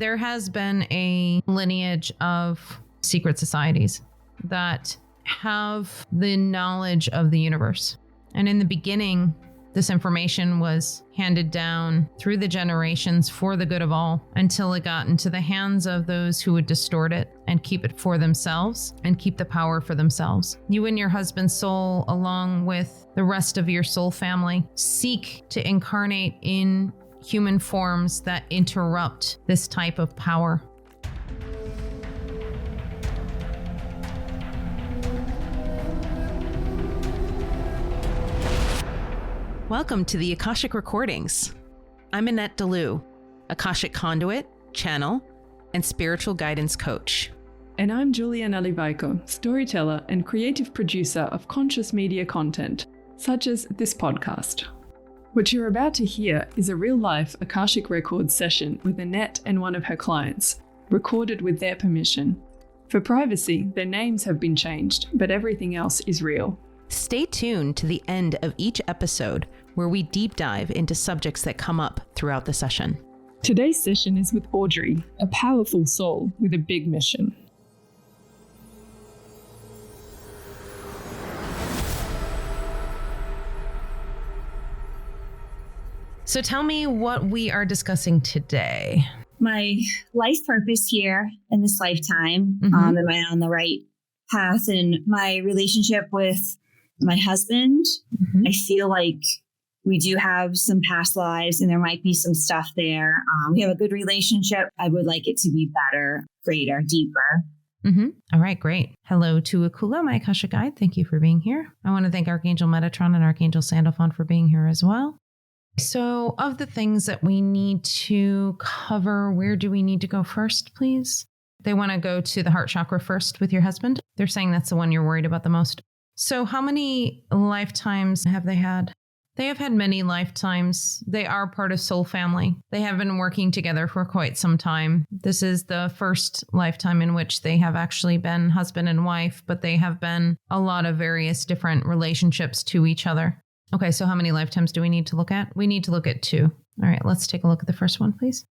There has been a lineage of secret societies that have the knowledge of the universe. And in the beginning, this information was handed down through the generations for the good of all until it got into the hands of those who would distort it and keep it for themselves and keep the power for themselves. You and your husband's soul, along with the rest of your soul family, seek to incarnate in human forms that interrupt this type of power. Welcome to the Akashic Recordings. I'm Annette Dalloo, Akashic conduit, channel, and spiritual guidance coach. And I'm Julia Nalivaiko, storyteller and creative producer of conscious media content, such as this podcast. What you're about to hear is a real-life Akashic Records session with Annette and one of her clients, recorded with their permission. For privacy, their names have been changed, but everything else is real. Stay tuned to the end of each episode where we deep dive into subjects that come up throughout the session. Today's session is with Audrey, a powerful soul with a big mission. So tell me what we are discussing today. My life purpose here in this lifetime, am I on the right path? And my relationship with my husband, I feel like we do have some past lives and there might be some stuff there. We have a good relationship. I would like it to be better, greater, deeper. All right, great. Hello to Akula, my Akashic guide. Thank you for being here. I want to thank Archangel Metatron and Archangel Sandalphon for being here as well. So of the things that we need to cover, where do we need to go first, please? They want to go to the heart chakra first with your husband. They're saying that's the one you're worried about the most. So how many lifetimes have they had? They have had many lifetimes. They are part of soul family. They have been working together for quite some time. This is the first lifetime in which they have actually been husband and wife, but they have been a lot of various different relationships to each other. Okay, so how many lifetimes do we need to look at? We need to look at 2. All right, let's take a look at the first one, please.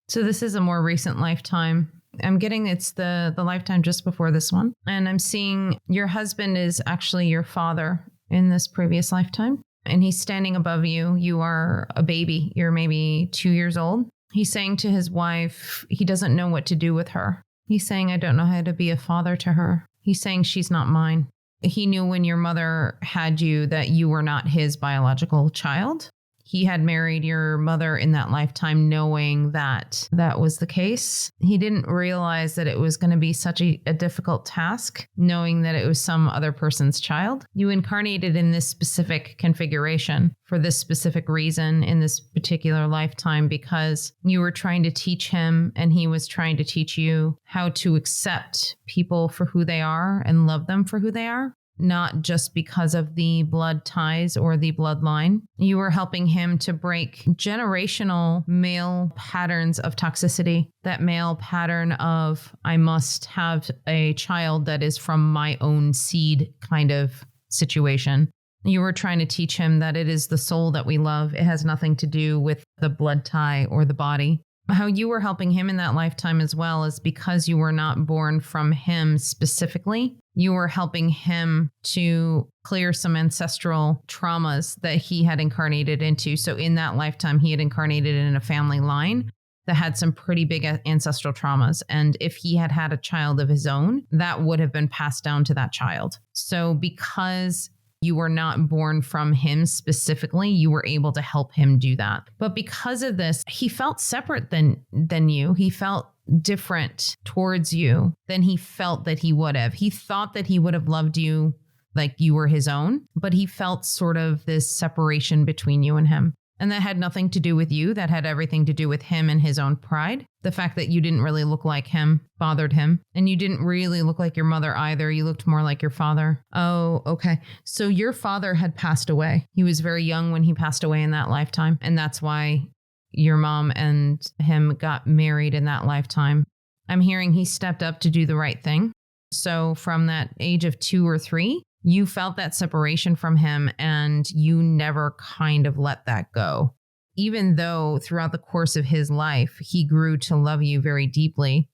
So this is a more recent lifetime. I'm getting it's the lifetime just before this one. And I'm seeing your husband is actually your father in this previous lifetime. And he's standing above you. You are a baby. You're maybe 2 years old. He's saying to his wife, he doesn't know what to do with her. He's saying, I don't know how to be a father to her. He's saying she's not mine. He knew when your mother had you that you were not his biological child. He had married your mother in that lifetime knowing that that was the case. He didn't realize that it was going to be such a difficult task, knowing that it was some other person's child. You incarnated in this specific configuration for this specific reason in this particular lifetime because you were trying to teach him and he was trying to teach you how to accept people for who they are and love them for who they are. Not just because of the blood ties or the bloodline. You were helping him to break generational male patterns of toxicity, that male pattern of, I must have a child that is from my own seed kind of situation. You were trying to teach him that it is the soul that we love. It has nothing to do with the blood tie or the body. How you were helping him in that lifetime as well is because you were not born from him specifically. You were helping him to clear some ancestral traumas that he had incarnated into. So in that lifetime, he had incarnated in a family line that had some pretty big ancestral traumas. And if he had had a child of his own, that would have been passed down to that child. So because you were not born from him specifically, you were able to help him do that. But because of this, he felt separate than you. He felt different towards you than he felt that he would have. He thought that he would have loved you like you were his own, but he felt sort of this separation between you and him. And that had nothing to do with you. That had everything to do with him and his own pride. The fact that you didn't really look like him bothered him. And you didn't really look like your mother either. You looked more like your father. Oh, okay. So your father had passed away. He was very young when he passed away in that lifetime. And that's why your mom and him got married in that lifetime. I'm hearing he stepped up to do the right thing. So from that age of 2 or 3, you felt that separation from him and you never kind of let that go. even though throughout the course of his life, he grew to love you very deeply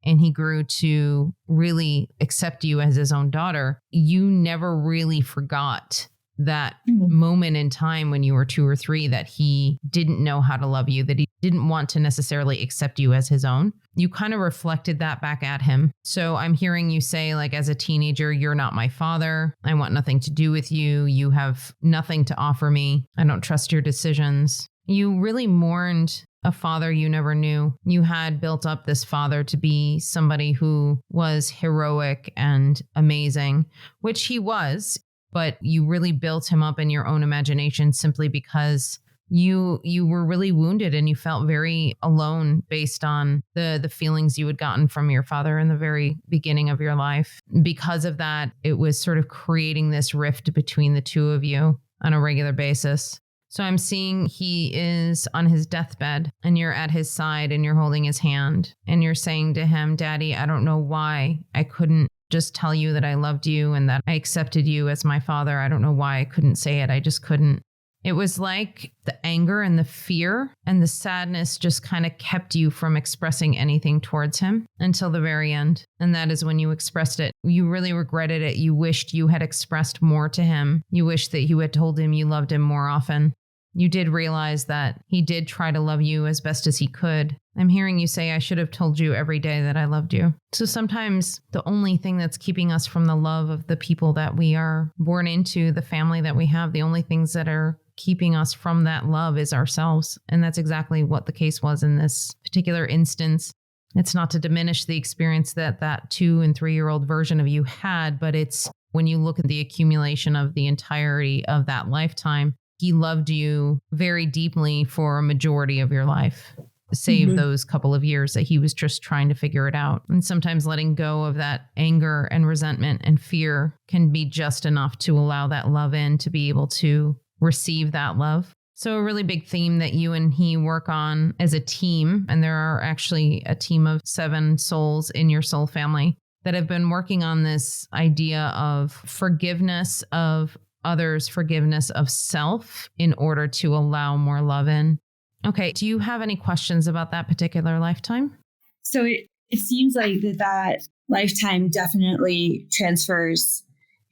and he grew to really accept you as his own daughter, you never really forgot that moment in time when you were 2 or 3 that he didn't know how to love you, that he didn't want to necessarily accept you as his own. You kind of reflected that back at him. So I'm hearing you say, like, as a teenager, you're not my father. I want nothing to do with you. You have nothing to offer me. I don't trust your decisions. You really mourned a father you never knew. You had built up this father to be somebody who was heroic and amazing, which he was. But you really built him up in your own imagination simply because you were really wounded and you felt very alone based on the feelings you had gotten from your father in the very beginning of your life. Because of that, it was sort of creating this rift between the two of you on a regular basis. So I'm seeing he is on his deathbed and you're at his side and you're holding his hand and you're saying to him, Daddy, I don't know why I couldn't just tell you that I loved you and that I accepted you as my father. I don't know why I couldn't say it. I just couldn't. It was like the anger and the fear and the sadness just kind of kept you from expressing anything towards him until the very end. And that is when you expressed it. You really regretted it. You wished you had expressed more to him. You wished that you had told him you loved him more often. You did realize that he did try to love you as best as he could. I'm hearing you say, I should have told you every day that I loved you. So sometimes the only thing that's keeping us from the love of the people that we are born into, the family that we have, the only things that are keeping us from that love is ourselves. And that's exactly what the case was in this particular instance. It's not to diminish the experience that 2- and 3-year-old version of you had, but it's when you look at the accumulation of the entirety of that lifetime, he loved you very deeply for a majority of your life, save those couple of years that he was just trying to figure it out. And sometimes letting go of that anger and resentment and fear can be just enough to allow that love in to be able to receive that love. So a really big theme that you and he work on as a team, and there are actually a team of 7 souls in your soul family that have been working on this idea of forgiveness of others, forgiveness of self in order to allow more love in. Okay. Do you have any questions about that particular lifetime? So it seems like that lifetime definitely transfers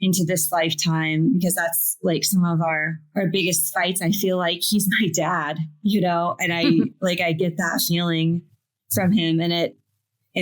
into this lifetime, because that's like some of our biggest fights. I feel like he's my dad, and I get that feeling from him. And it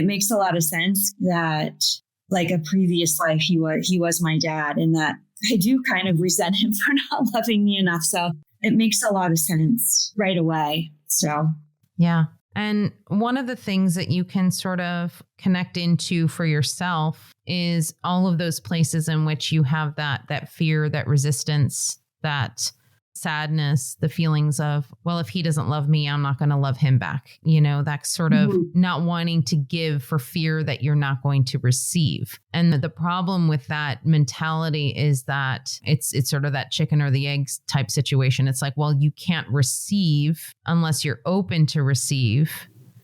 makes a lot of sense that like a previous life, he was my dad, and that I do kind of resent him for not loving me enough. So it makes a lot of sense right away. So, yeah. And one of the things that you can sort of connect into for yourself is all of those places in which you have that fear, that resistance, that sadness, the feelings of, well, if he doesn't love me, I'm not going to love him back. That sort of not wanting to give for fear that you're not going to receive. And the problem with that mentality is that it's sort of that chicken or the eggs type situation. It's like, well, you can't receive unless you're open to receive.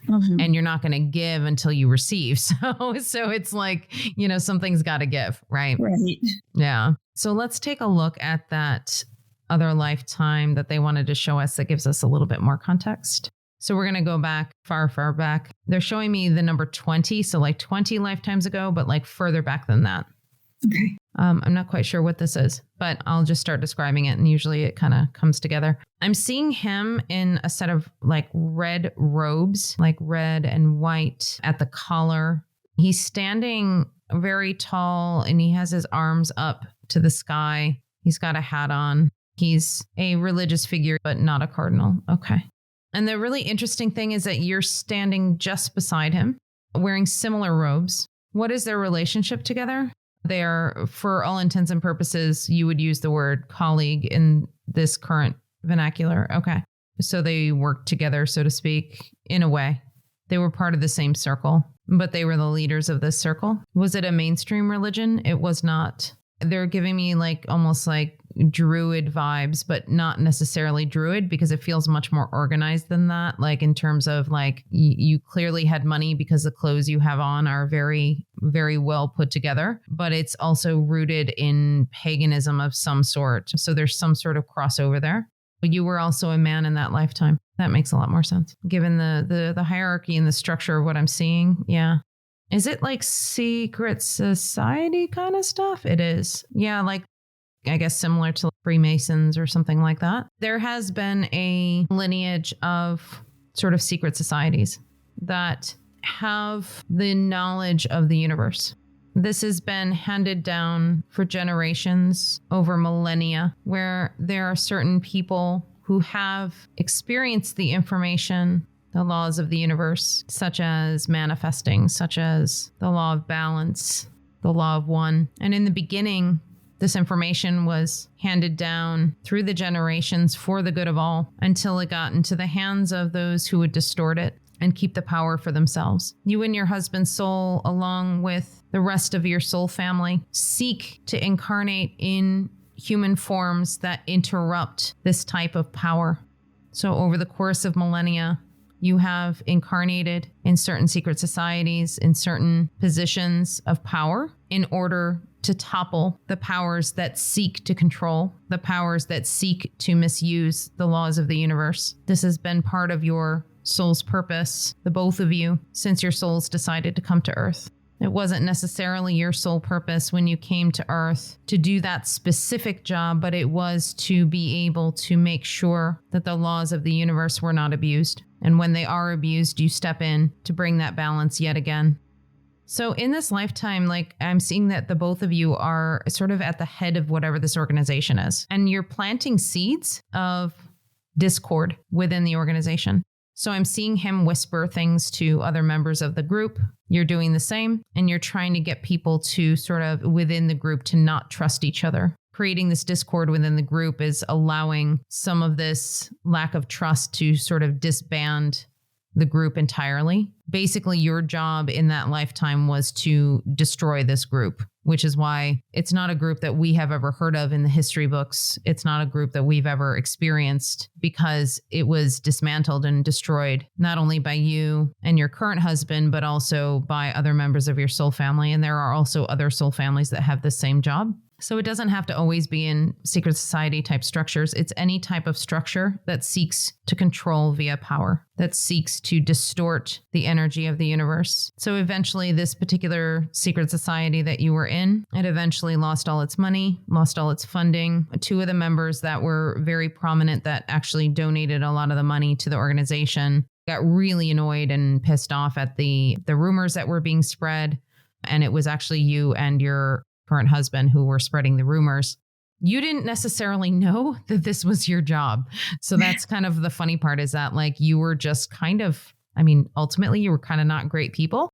And you're not going to give until you receive. So it's like, something's got to give, right? Right. Yeah. So let's take a look at that other lifetime that they wanted to show us that gives us a little bit more context. So we're going to go back far, far back. They're showing me the number 20. So like 20 lifetimes ago, but like further back than that. Okay. I'm not quite sure what this is, but I'll just start describing it. And usually it kind of comes together. I'm seeing him in a set of like red robes, like red and white at the collar. He's standing very tall and he has his arms up to the sky. He's got a hat on. He's a religious figure, but not a cardinal. Okay. And the really interesting thing is that you're standing just beside him, wearing similar robes. What is their relationship together? They are, for all intents and purposes, you would use the word colleague in this current vernacular. Okay. So they worked together, so to speak, in a way. They were part of the same circle, but they were the leaders of this circle. Was it a mainstream religion? It was not. They're giving me like almost like druid vibes, but not necessarily druid, because it feels much more organized than that. Like in terms of like you clearly had money because the clothes you have on are very, very well put together, but it's also rooted in paganism of some sort. So there's some sort of crossover there. You were also a man in that lifetime. That makes a lot more sense. Given the hierarchy and the structure of what I'm seeing. Yeah. Is it like secret society kind of stuff? It is. Yeah, like I guess similar to Freemasons or something like that. There has been a lineage of sort of secret societies that have the knowledge of the universe. This has been handed down for generations over millennia, where there are certain people who have experienced the information, the laws of the universe, such as manifesting, such as the law of balance, the law of one. And in the beginning, this information was handed down through the generations for the good of all until it got into the hands of those who would distort it and keep the power for themselves. You and your husband's soul, along with the rest of your soul family, seek to incarnate in human forms that interrupt this type of power. So over the course of millennia, you have incarnated in certain secret societies, in certain positions of power in order to topple the powers that seek to control, the powers that seek to misuse the laws of the universe. This has been part of your soul's purpose, the both of you, since your souls decided to come to Earth. It wasn't necessarily your sole purpose when you came to Earth to do that specific job, but it was to be able to make sure that the laws of the universe were not abused. And when they are abused, you step in to bring that balance yet again. So in this lifetime, like I'm seeing that the both of you are sort of at the head of whatever this organization is. And you're planting seeds of discord within the organization. So I'm seeing him whisper things to other members of the group. You're doing the same, and you're trying to get people to sort of within the group to not trust each other. Creating this discord within the group is allowing some of this lack of trust to sort of disband the group entirely. Basically, your job in that lifetime was to destroy this group, which is why it's not a group that we have ever heard of in the history books. It's not a group that we've ever experienced because it was dismantled and destroyed, not only by you and your current husband, but also by other members of your soul family. And there are also other soul families that have the same job. So it doesn't have to always be in secret society type structures. It's any type of structure that seeks to control via power, that seeks to distort the energy of the universe. So eventually this particular secret society that you were in, it eventually lost all its money, lost all its funding. Two of the members that were very prominent that actually donated a lot of the money to the organization got really annoyed and pissed off at the rumors that were being spread. And it was actually you and your current husband who were spreading the rumors. You didn't necessarily know that this was your job. So that's kind of the funny part, is that like you were just kind of, I mean, ultimately you were kind of not great people.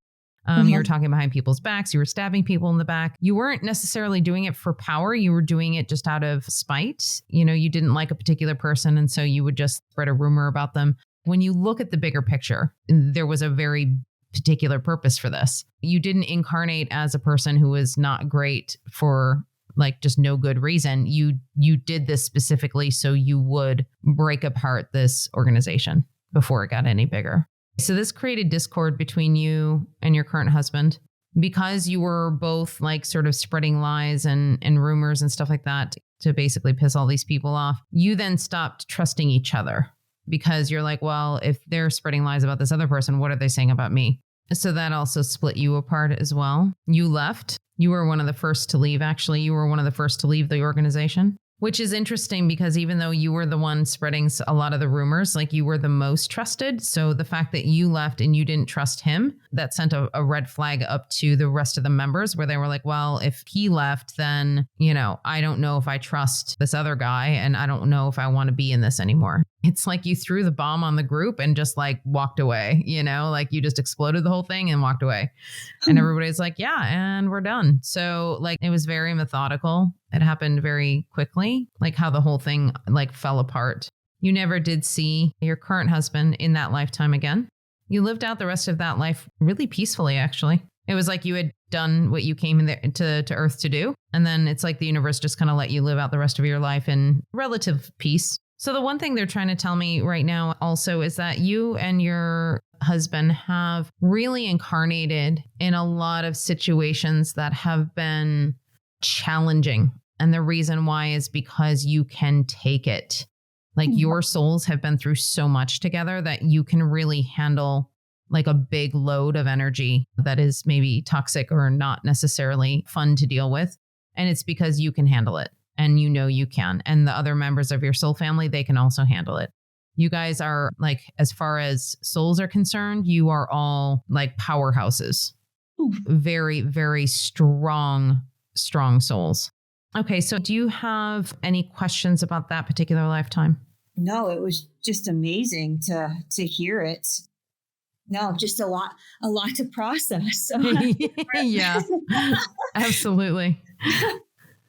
You were talking behind people's backs. You were stabbing people in the back. You weren't necessarily doing it for power. You were doing it just out of spite. You know, you didn't like a particular person, and so you would just spread a rumor about them. When you look at the bigger picture, there was a very particular purpose for this. You didn't incarnate as a person who was not great for like just no good reason. You did this specifically so you would break apart this organization before it got any bigger. So this created discord between you and your current husband because you were both like sort of spreading lies and rumors and stuff like that to basically piss all these people off. You then stopped trusting each other because you're like, well, if they're spreading lies about this other person, what are they saying about me? So that also split you apart as well. You left. You were one of the first to leave, actually. You were one of the first to leave the organization, which is interesting because even though you were the one spreading a lot of the rumors, like you were the most trusted. So the fact that you left and you didn't trust him, that sent a red flag up to the rest of the members where they were like, well, if he left, then, you know, I don't know if I trust this other guy and I don't know if I want to be in this anymore. It's like you threw the bomb on the group and just like walked away, you know, like you just exploded the whole thing and walked away. And everybody's like, yeah, and we're done. So like it was very methodical. It happened very quickly, like how the whole thing like fell apart. You never did see your current husband in that lifetime again. You lived out the rest of that life really peacefully, actually. It was like you had done what you came in there to Earth to do. And then it's like the universe just kind of let you live out the rest of your life in relative peace. So the one thing they're trying to tell me right now also is that you and your husband have really incarnated in a lot of situations that have been challenging. And the reason why is because you can take it. Like your souls have been through so much together that you can really handle like a big load of energy that is maybe toxic or not necessarily fun to deal with. And it's because you can handle it and you know you can. And the other members of your soul family, they can also handle it. You guys are like, as far as souls are concerned, you are all like powerhouses. Ooh. Very, very strong souls. Okay. So do you have any questions about that particular lifetime? No, it was just amazing to hear it. No, just a lot to process. Yeah, absolutely.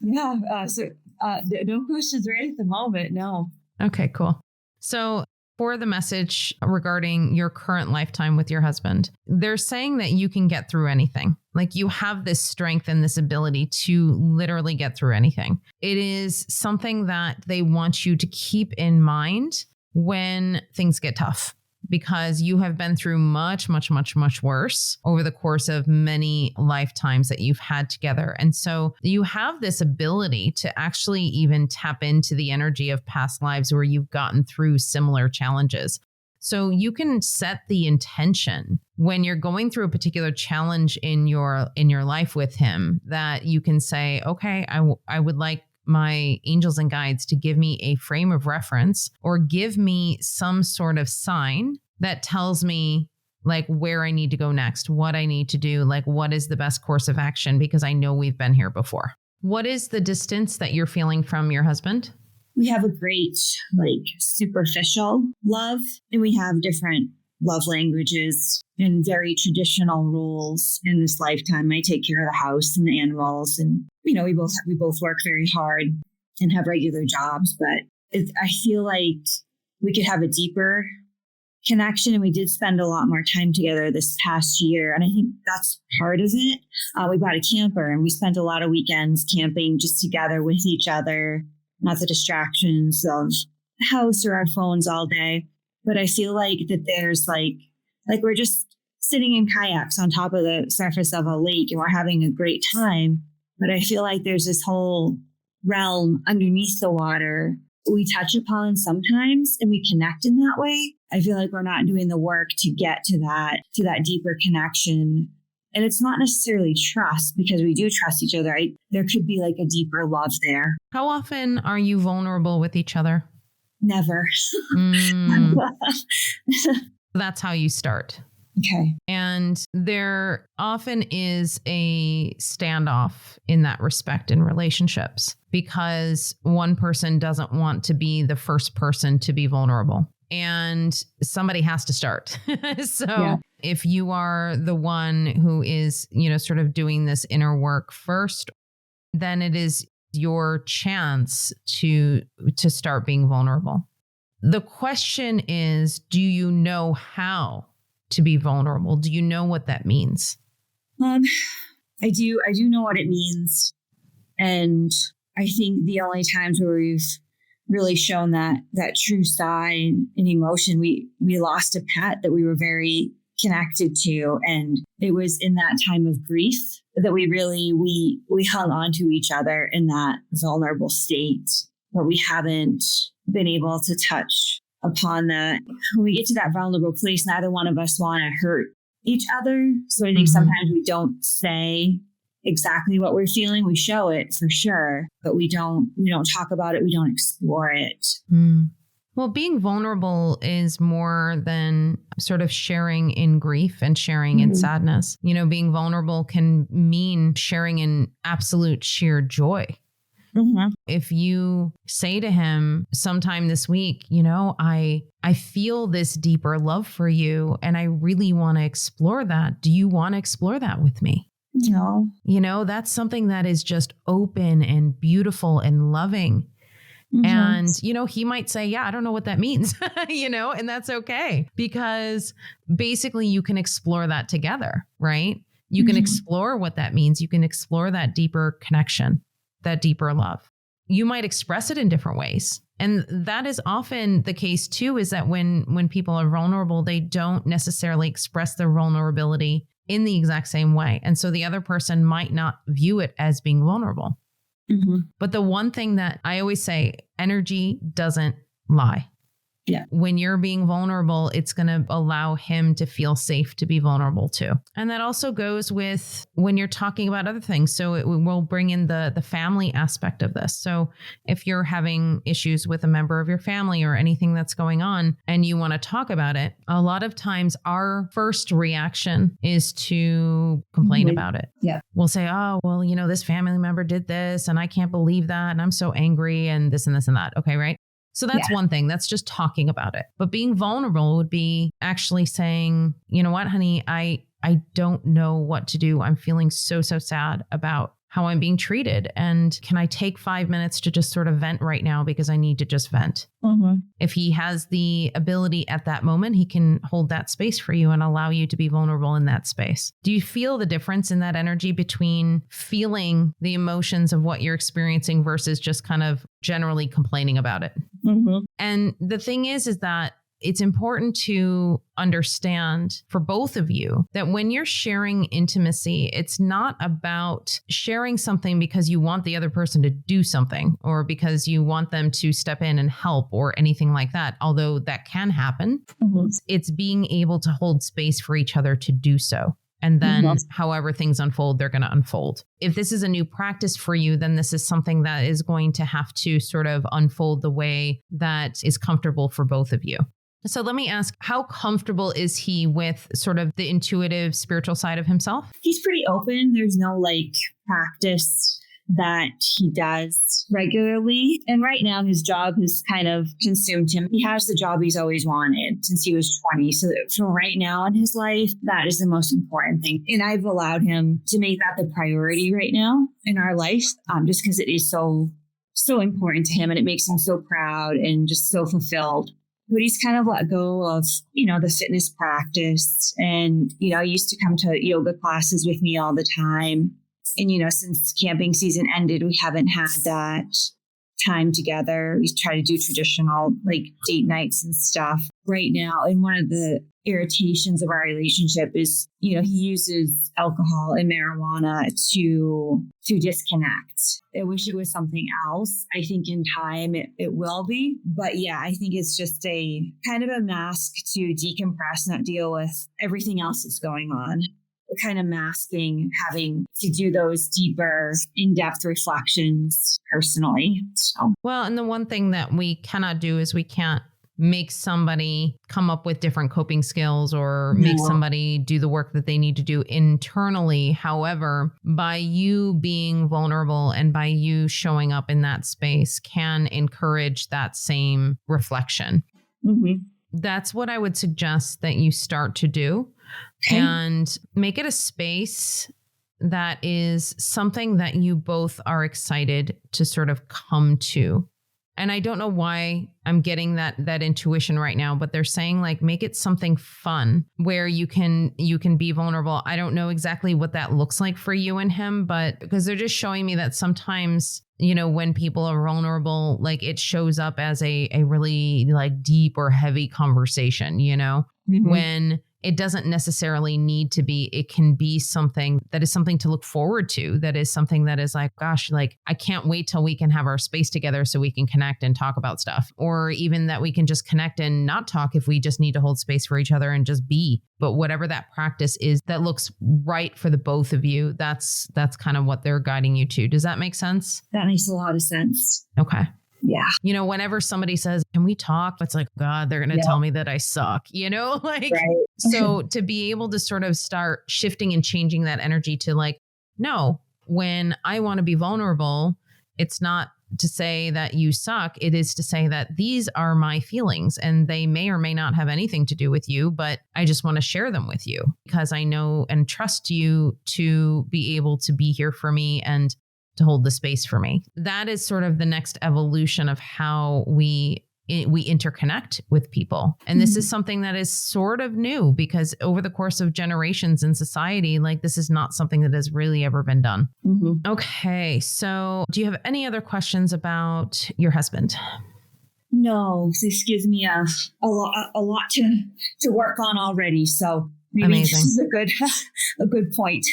Yeah. So no questions right at the moment. No. Okay, cool. So for the message regarding your current lifetime with your husband, they're saying that you can get through anything. Like you have this strength and this ability to literally get through anything. It is something that they want you to keep in mind when things get tough, because you have been through much, much, much, much worse over the course of many lifetimes that you've had together. And so you have this ability to actually even tap into the energy of past lives where you've gotten through similar challenges. So you can set the intention when you're going through a particular challenge in your life with him, that you can say, okay, I would like my angels and guides to give me a frame of reference or give me some sort of sign that tells me like where I need to go next, what I need to do, like what is the best course of action, because I know we've been here before. What is the distance that you're feeling from your husband? We have a great like superficial love, and we have different love languages and very traditional rules in this lifetime. I take care of the house and the animals, and we both work very hard and have regular jobs. But I feel like we could have a deeper connection, and we did spend a lot more time together this past year, and I think that's part of it. We bought a camper, and we spent a lot of weekends camping just together with each other, not the distractions of the house or our phones all day. But I feel like that there's like we're just sitting in kayaks on top of the surface of a lake and we're having a great time. But I feel like there's this whole realm underneath the water we touch upon sometimes, and we connect in that way. I feel like we're not doing the work to get to that deeper connection. And it's not necessarily trust, because we do trust each other. There could be like a deeper love there. How often are you vulnerable with each other? Never. That's how you start. Okay. And there often is a standoff in that respect in relationships, because one person doesn't want to be the first person to be vulnerable, and somebody has to start. So if you are the one who is, sort of doing this inner work first, then it is your chance to start being vulnerable. The question is, do you know how to be vulnerable? Do you know what that means? I do know what it means. And I think the only times where we've really shown that true side and emotion, we lost a pet that we were very connected to. And it was in that time of grief that we hung on to each other in that vulnerable state, where we haven't been able to touch upon that. When we get to that vulnerable place, neither one of us want to hurt each other. So I think sometimes we don't say exactly what we're feeling. We show it for sure, but we don't talk about it. We don't explore it. Well, being vulnerable is more than sort of sharing in grief and sharing in sadness. Being vulnerable can mean sharing in absolute sheer joy. If you say to him sometime this week, I feel this deeper love for you and I really want to explore that. Do you want to explore that with me? No. That's something that is just open and beautiful and loving. And, he might say, yeah, I don't know what that means, and that's okay, because basically you can explore that together, right? You can explore what that means. You can explore that deeper connection, that deeper love. You might express it in different ways. And that is often the case too, is that when people are vulnerable, they don't necessarily express their vulnerability in the exact same way. And so the other person might not view it as being vulnerable. But the one thing that I always say, energy doesn't lie. Yeah. When you're being vulnerable, it's going to allow him to feel safe to be vulnerable too. And that also goes with when you're talking about other things. So it will bring in the family aspect of this. So if you're having issues with a member of your family or anything that's going on and you want to talk about it, a lot of times our first reaction is to complain about it. Yeah. We'll say, oh, well, this family member did this and I can't believe that. And I'm so angry and this and this and that. Okay. Right. So that's one thing. That's just talking about it. But being vulnerable would be actually saying, you know what, honey, I don't know what to do. I'm feeling so sad about how I'm being treated. And can I take 5 minutes to just sort of vent right now because I need to just vent? Mm-hmm. If he has the ability at that moment, he can hold that space for you and allow you to be vulnerable in that space. Do you feel the difference in that energy between feeling the emotions of what you're experiencing versus just kind of generally complaining about it? Mm-hmm. And the thing is that it's important to understand for both of you that when you're sharing intimacy, it's not about sharing something because you want the other person to do something or because you want them to step in and help or anything like that, although that can happen. Mm-hmm. It's being able to hold space for each other to do so. And then however things unfold, they're going to unfold. If this is a new practice for you, then this is something that is going to have to sort of unfold the way that is comfortable for both of you. So let me ask, how comfortable is he with sort of the intuitive spiritual side of himself? He's pretty open. There's no practice that he does regularly. And right now his job has kind of consumed him. He has the job he's always wanted since he was 20. So for right now in his life, that is the most important thing. And I've allowed him to make that the priority right now in our life, just because it is so important to him and it makes him so proud and just so fulfilled. But he's kind of let go of, the fitness practice. And, I used to come to yoga classes with me all the time. And, since camping season ended, we haven't had that time together. We try to do traditional date nights and stuff right now. And one of the irritations of our relationship is, he uses alcohol and marijuana to disconnect. I wish it was something else. I think in time it will be. But yeah, I think it's just a kind of a mask to decompress, not deal with everything else that's going on. Kind of masking having to do those deeper, in-depth reflections personally. So. Well, and the one thing that we cannot do is we can't make somebody come up with different coping skills or make somebody do the work that they need to do internally. However, by you being vulnerable and by you showing up in that space can encourage that same reflection. Mm-hmm. That's what I would suggest that you start to do. Okay. And make it a space that is something that you both are excited to sort of come to. And I don't know why I'm getting that intuition right now, but they're saying make it something fun where you can be vulnerable. I don't know exactly what that looks like for you and him, but because they're just showing me that sometimes, when people are vulnerable, it shows up as a really deep or heavy conversation, mm-hmm. when it doesn't necessarily need to be. It can be something that is something to look forward to. That is something that is gosh, I can't wait till we can have our space together so we can connect and talk about stuff. Or even that we can just connect and not talk if we just need to hold space for each other and just be. But whatever that practice is that looks right for the both of you, that's kind of what they're guiding you to. Does that make sense? That makes a lot of sense. Okay. Yeah. Whenever somebody says, can we talk? It's God, they're going to tell me that I suck, right. So to be able to sort of start shifting and changing that energy to no, when I want to be vulnerable, it's not to say that you suck. It is to say that these are my feelings and they may or may not have anything to do with you, but I just want to share them with you because I know and trust you to be able to be here for me and to hold the space for me. That is sort of the next evolution of how we interconnect with people. And this is something that is sort of new because over the course of generations in society, this is not something that has really ever been done. Mm-hmm. Okay. So do you have any other questions about your husband? No, this gives me a lot to work on already. So maybe this is a good point.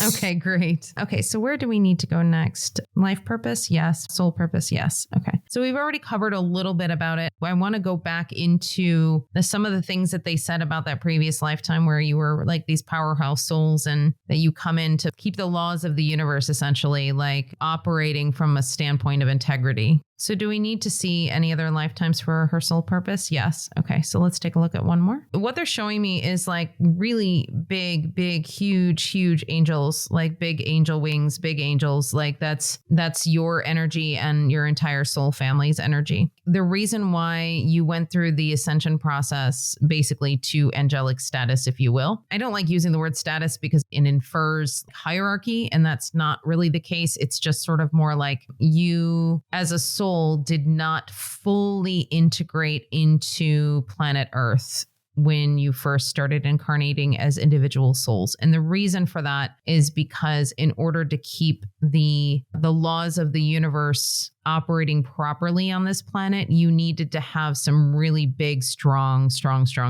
Okay, great. Okay, so where do we need to go next? Life purpose? Yes. Soul purpose? Yes. Okay. So we've already covered a little bit about it. I want to go back into some of the things that they said about that previous lifetime where you were like these powerhouse souls and that you come in to keep the laws of the universe, essentially, like operating from a standpoint of integrity. So do we need to see any other lifetimes for her soul purpose? Yes. Okay. So let's take a look at one more. What they're showing me is like really big, huge angels, like big angel wings, big angels. Like that's your energy and your entire soul family's energy. The reason why you went through the ascension process, basically to angelic status, if you will. I don't like using the word status because it infers hierarchy, and that's not really the case. It's just sort of more like you as a soul did not fully integrate into planet Earth when you first started incarnating as individual souls. And the reason for that is because in order to keep the laws of the universe operating properly on this planet, you needed to have some really big, strong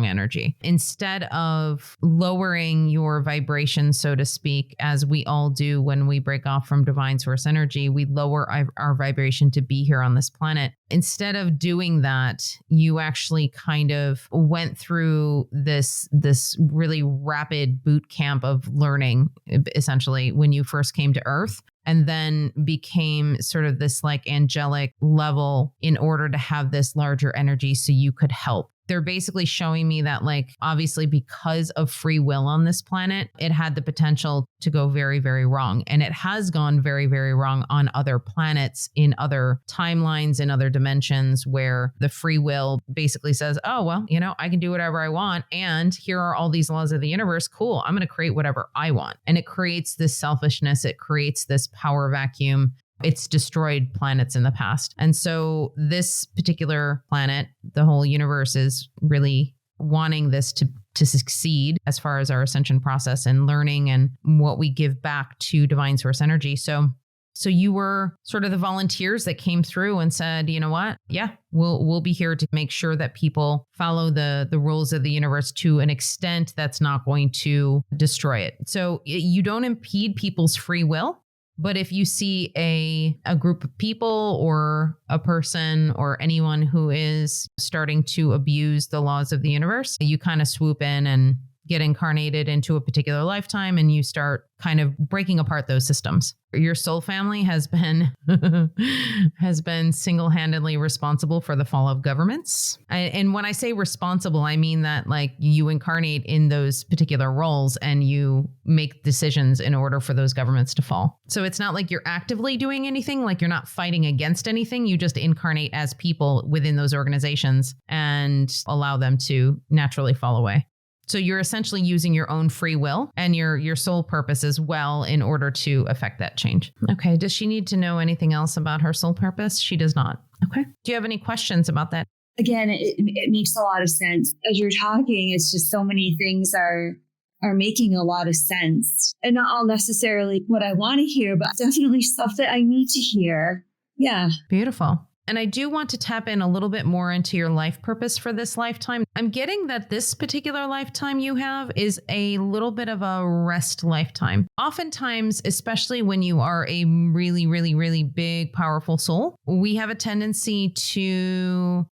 energy. Instead of lowering your vibration, so to speak, as we all do when we break off from divine source energy, we lower our vibration to be here on this planet. Instead of doing that, you actually kind of went through this really rapid boot camp of learning, essentially, when you first came to Earth. And then became sort of this like angelic level in order to have this larger energy so you could help. They're basically showing me that, like, obviously because of free will on this planet, it had the potential to go very, very wrong. And it has gone very, very wrong on other planets, in other timelines, in other dimensions, where the free will basically says, oh, well, I can do whatever I want. And here are all these laws of the universe. Cool. I'm going to create whatever I want. And it creates this selfishness. It creates this power vacuum. It's destroyed planets in the past. And so this particular planet, the whole universe, is really wanting this to succeed as far as our ascension process and learning and what we give back to divine source energy. So you were sort of the volunteers that came through and said, you know what? Yeah, we'll be here to make sure that people follow the rules of the universe to an extent that's not going to destroy it. So you don't impede people's free will. But if you see a group of people or a person or anyone who is starting to abuse the laws of the universe, you kind of swoop in and get incarnated into a particular lifetime, and you start kind of breaking apart those systems. Your soul family has been single-handedly responsible for the fall of governments. And when I say responsible, I mean that like you incarnate in those particular roles and you make decisions in order for those governments to fall. So it's not like you're actively doing anything, like you're not fighting against anything. You just incarnate as people within those organizations and allow them to naturally fall away. So you're essentially using your own free will and your soul purpose as well in order to affect that change. Okay. Does she need to know anything else about her soul purpose? She does not. Okay. Do you have any questions about that? Again, it makes a lot of sense. As you're talking, it's just so many things are making a lot of sense. And not all necessarily what I want to hear, but definitely stuff that I need to hear. Yeah. Beautiful. And I do want to tap in a little bit more into your life purpose for this lifetime. I'm getting that this particular lifetime you have is a little bit of a rest lifetime. Oftentimes, especially when you are a really, really, really big, powerful soul, we have a tendency to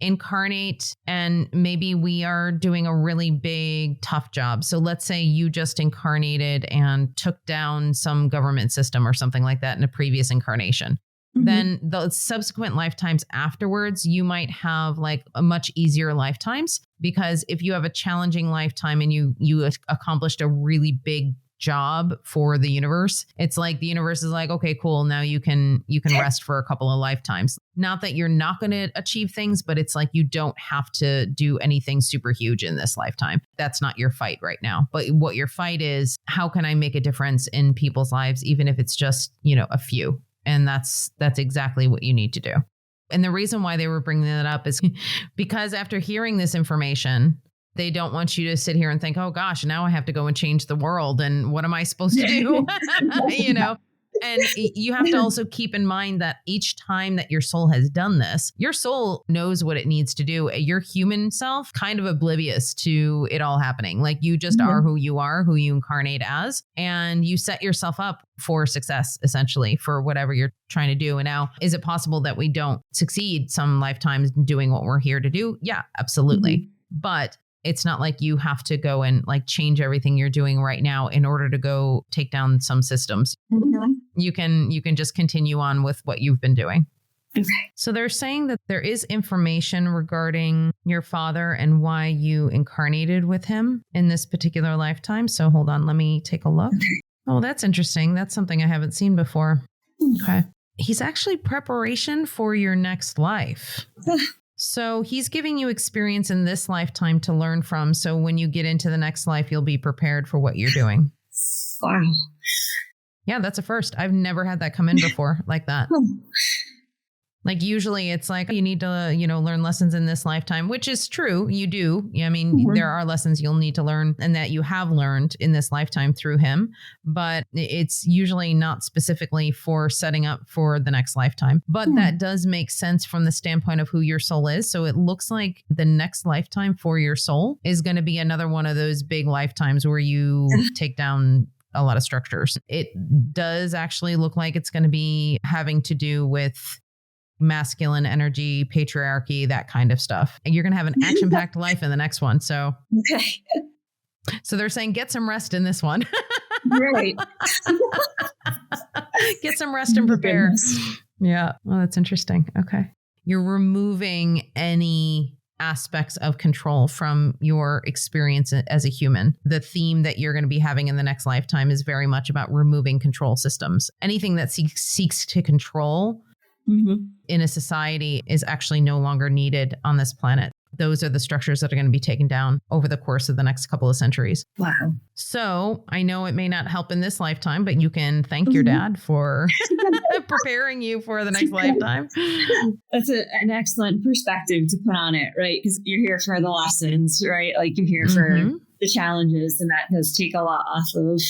incarnate and maybe we are doing a really big, tough job. So let's say you just incarnated and took down some government system or something like that in a previous incarnation. Mm-hmm. Then the subsequent lifetimes afterwards, you might have like a much easier lifetimes, because if you have a challenging lifetime and you accomplished a really big job for the universe, it's like the universe is like, okay, cool. Now you can rest for a couple of lifetimes. Not that you're not going to achieve things, but it's like you don't have to do anything super huge in this lifetime. That's not your fight right now. But what your fight is, how can I make a difference in people's lives, even if it's just, a few? And that's exactly what you need to do. And the reason why they were bringing that up is because after hearing this information, they don't want you to sit here and think, oh gosh, now I have to go and change the world. And what am I supposed to do? And you have to also keep in mind that each time that your soul has done this, your soul knows what it needs to do. Your human self kind of oblivious to it all happening. Like you just are who you incarnate as, and you set yourself up for success, essentially, for whatever you're trying to do. And now, is it possible that we don't succeed some lifetimes doing what we're here to do? Yeah, absolutely. But it's not like you have to go and like change everything you're doing right now in order to go take down some systems. You can just continue on with what you've been doing. Okay. So they're saying that there is information regarding your father and why you incarnated with him in this particular lifetime. So hold on, let me take a look. Oh, that's interesting. That's something I haven't seen before. Okay. He's actually preparation for your next life. So he's giving you experience in this lifetime to learn from. So when you get into the next life, you'll be prepared for what you're doing. Wow. Yeah, that's a first. I've never had that come in before like that. Like usually it's like you need to, learn lessons in this lifetime, which is true. You do. I mean, there are lessons you'll need to learn and that you have learned in this lifetime through him. But it's usually not specifically for setting up for the next lifetime. But that does make sense from the standpoint of who your soul is. So it looks like the next lifetime for your soul is going to be another one of those big lifetimes where you take down a lot of structures. It does actually look like it's going to be having to do with masculine energy, patriarchy, that kind of stuff. And you're going to have an action-packed life in the next one. So, okay. So they're saying get some rest in this one. Right. Get some rest and prepare. Yeah. Well, that's interesting. Okay. You're removing any aspects of control from your experience as a human. The theme that you're going to be having in the next lifetime is very much about removing control systems. Anything that seeks to control in a society is actually no longer needed on this planet. Those are the structures that are going to be taken down over the course of the next couple of centuries. Wow. So I know it may not help in this lifetime, but you can thank your dad for preparing you for the next lifetime. That's an excellent perspective to put on it, right? Because you're here for the lessons, right? Like you're here for the challenges, and that does take a lot off of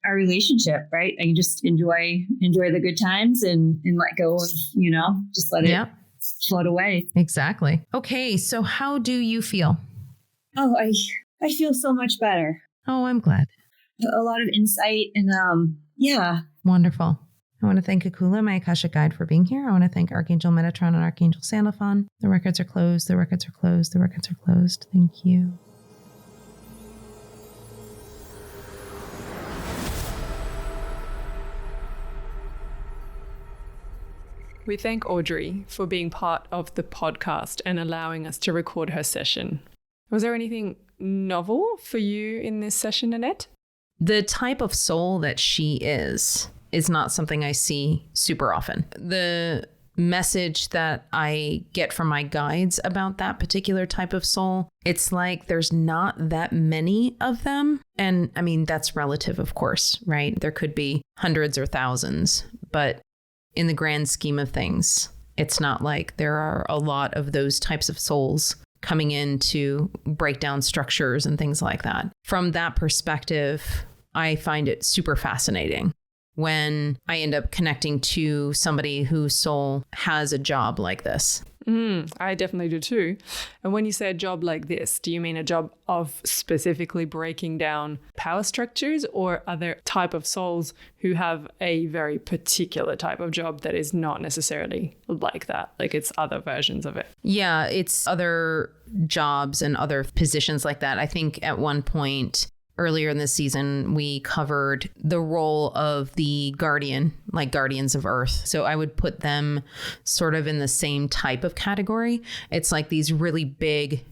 our relationship, right? I can just enjoy the good times and let go of, just let it float away. Exactly. Okay. So how do you feel? Oh, I feel so much better. Oh, I'm glad. A lot of insight and Wonderful. I want to thank Akula, my Akashic guide, for being here. I want to thank Archangel Metatron and Archangel Sandalphon. The records are closed. The records are closed. The records are closed. Thank you. We thank Audrey for being part of the podcast and allowing us to record her session. Was there anything novel for you in this session, Annette? The type of soul that she is not something I see super often. The message that I get from my guides about that particular type of soul, it's like there's not that many of them. And I mean, that's relative, of course, right? There could be hundreds or thousands, but in the grand scheme of things, it's not like there are a lot of those types of souls coming in to break down structures and things like that. From that perspective, I find it super fascinating when I end up connecting to somebody whose soul has a job like this. I definitely do too. And when you say a job like this, do you mean a job of specifically breaking down power structures, or other type of souls who have a very particular type of job that is not necessarily like that? Like it's other versions of it. Yeah, it's other jobs and other positions like that. I think at one point earlier in this season, we covered the role of the guardian, like guardians of Earth. So I would put them sort of in the same type of category. It's like these really big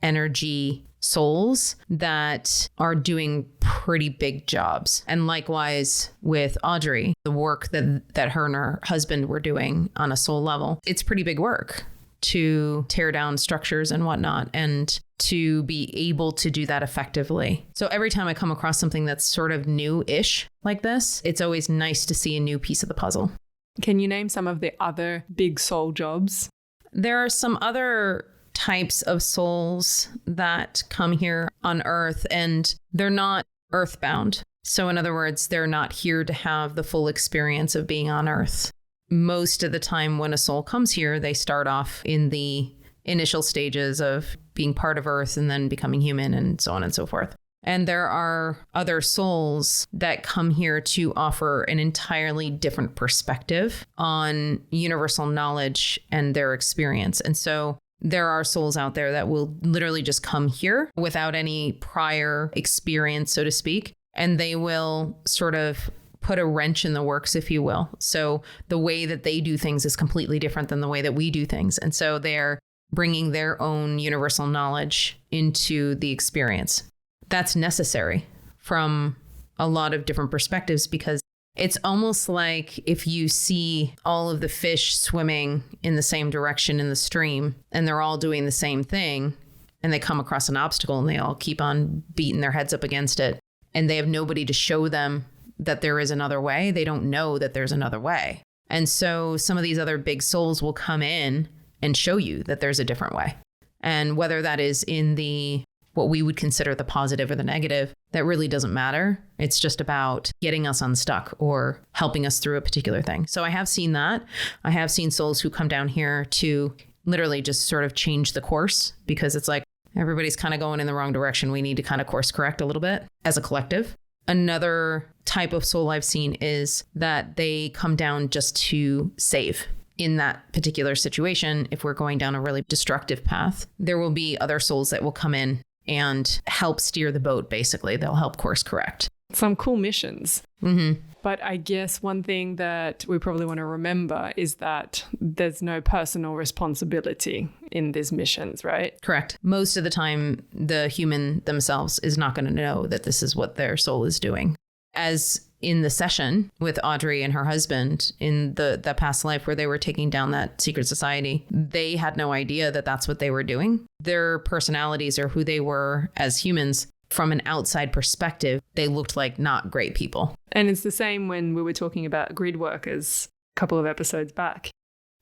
energy souls that are doing pretty big jobs. And likewise with Audrey, the work that her and her husband were doing on a soul level, it's pretty big work to tear down structures and whatnot, and to be able to do that effectively. So every time I come across something that's sort of new-ish like this, it's always nice to see a new piece of the puzzle. Can you name some of the other big soul jobs? There are some other types of souls that come here on Earth, and they're not earthbound. So in other words, they're not here to have the full experience of being on Earth. Most of the time when a soul comes here, they start off in the initial stages of being part of Earth and then becoming human and so on and so forth. And there are other souls that come here to offer an entirely different perspective on universal knowledge and their experience. And so there are souls out there that will literally just come here without any prior experience, so to speak, and they will sort of put a wrench in the works, if you will. So the way that they do things is completely different than the way that we do things. And so they're bringing their own universal knowledge into the experience. That's necessary from a lot of different perspectives, because it's almost like if you see all of the fish swimming in the same direction in the stream and they're all doing the same thing and they come across an obstacle and they all keep on beating their heads up against it and they have nobody to show them that there is another way. They don't know that there's another way. And so some of these other big souls will come in and show you that there's a different way. And whether that is in the what we would consider the positive or the negative, that really doesn't matter. It's just about getting us unstuck or helping us through a particular thing. So I have seen that. I have seen souls who come down here to literally just sort of change the course, because it's like everybody's kind of going in the wrong direction. We need to kind of course correct a little bit as a collective. Another type of soul I've seen is that they come down just to save. In that particular situation, if we're going down a really destructive path, there will be other souls that will come in and help steer the boat, basically. They'll help course correct. Some cool missions. Mm-hmm. But I guess one thing that we probably want to remember is that there's no personal responsibility in these missions, right? Correct. Most of the time, the human themselves is not going to know that this is what their soul is doing. As in the session with Audrey and her husband in the past life where they were taking down that secret society, they had no idea that that's what they were doing. Their personalities or who they were as humans, from an outside perspective, they looked like not great people. And it's the same when we were talking about grid workers a couple of episodes back,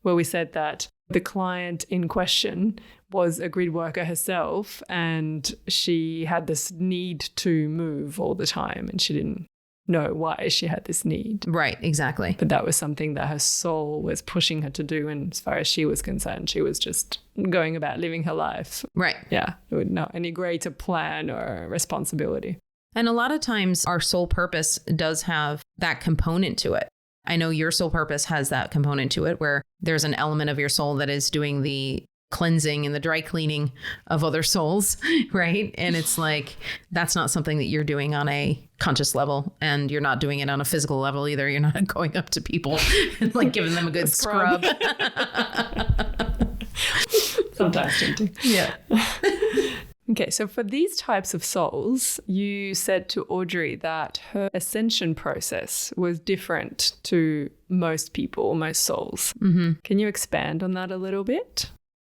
where we said that the client in question was a grid worker herself, and she had this need to move all the time, and she didn't know why she had this need. Right, exactly. But that was something that her soul was pushing her to do. And as far as she was concerned, she was just going about living her life. Right. Yeah. With not any greater plan or responsibility. And a lot of times our soul purpose does have that component to it. I know your soul purpose has that component to it, where there's an element of your soul that is doing the cleansing and the dry cleaning of other souls, right? And it's like, that's not something that you're doing on a conscious level, and you're not doing it on a physical level either. You're not going up to people and like giving them a good scrub. Sometimes tempting. Yeah. Okay, so for these types of souls, you said to Audrey that her ascension process was different to most people, most souls. Mm-hmm. Can you expand on that a little bit?